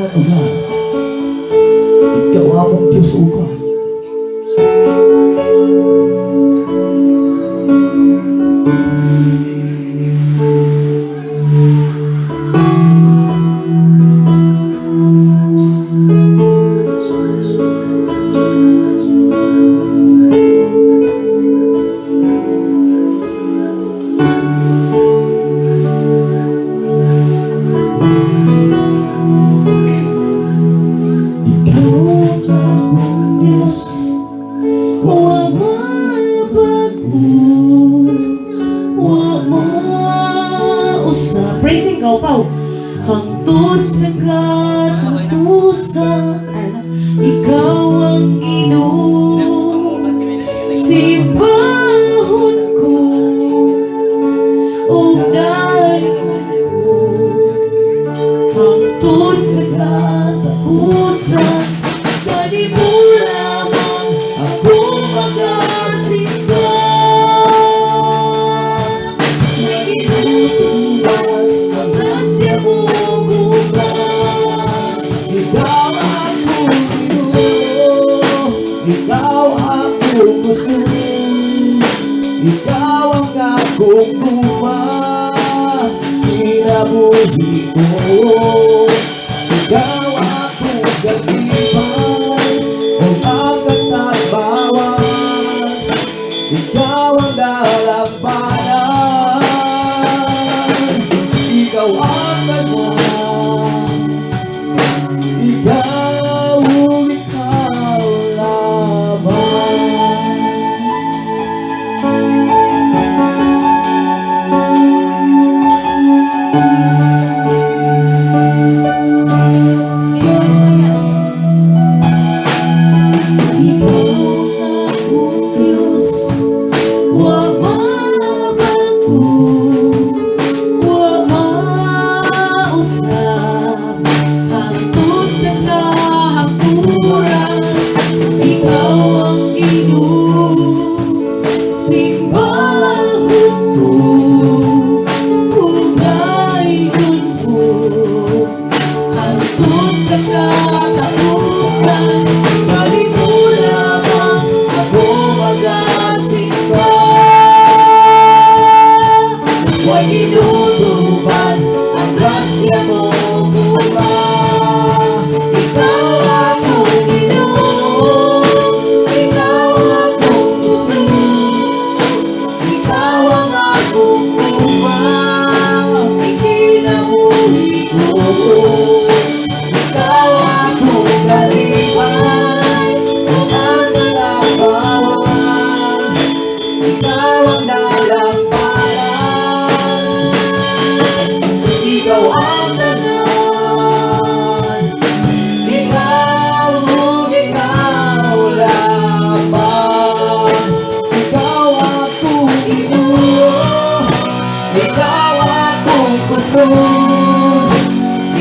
tanan ulan. Ikaw among Diyos uban. Hangtod sa katapusan, ikaw ang Ginoo. Simbahon ko, ugnayon ko. Hangtod sa katapusan, kanimo lamang ako magasimba. May ginutuban ang grasya mo. Ikaw ang gusto, ikaw ang akong tuma, kinabuhi ko. Ikaw akong galibay, ang pagkatagbawan. Ikaw ang dalampanan, ikaw ang ganahan. Ikaw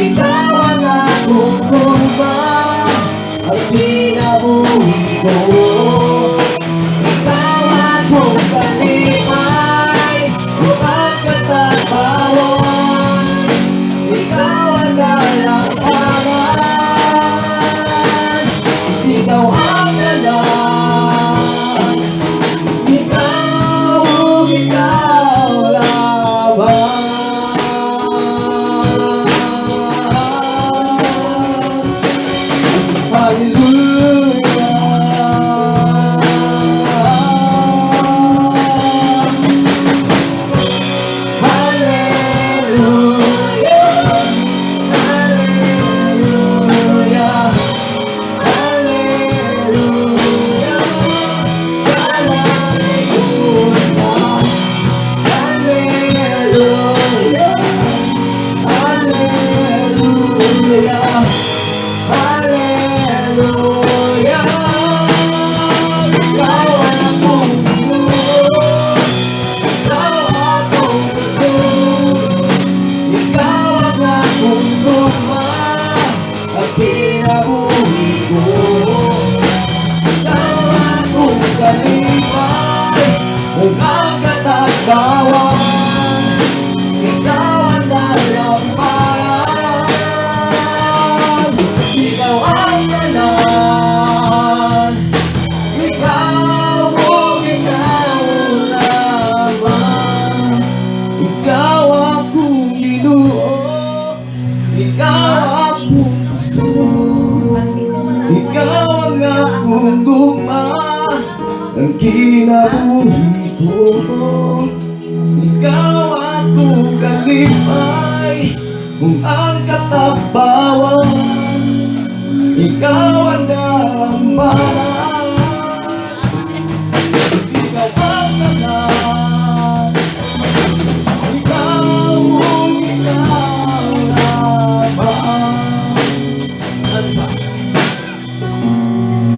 ikaw ang akong kurba, ang kinabuhi ko. Ikaw akong kalipay, upang katagbawan. Ikaw ang dalampanan, ikaw ang galang. Ikaw lamang. Ikaw ang dalampanan, ikaw ang kanan. Ikaw lamang. Ikaw akong Ginoo, ikaw akong puso, ikaw ang akong gugma, ang kinabuhi ko. Ikaw akong kalipay, kung ang katakbawan, ikaw ang dalambanan.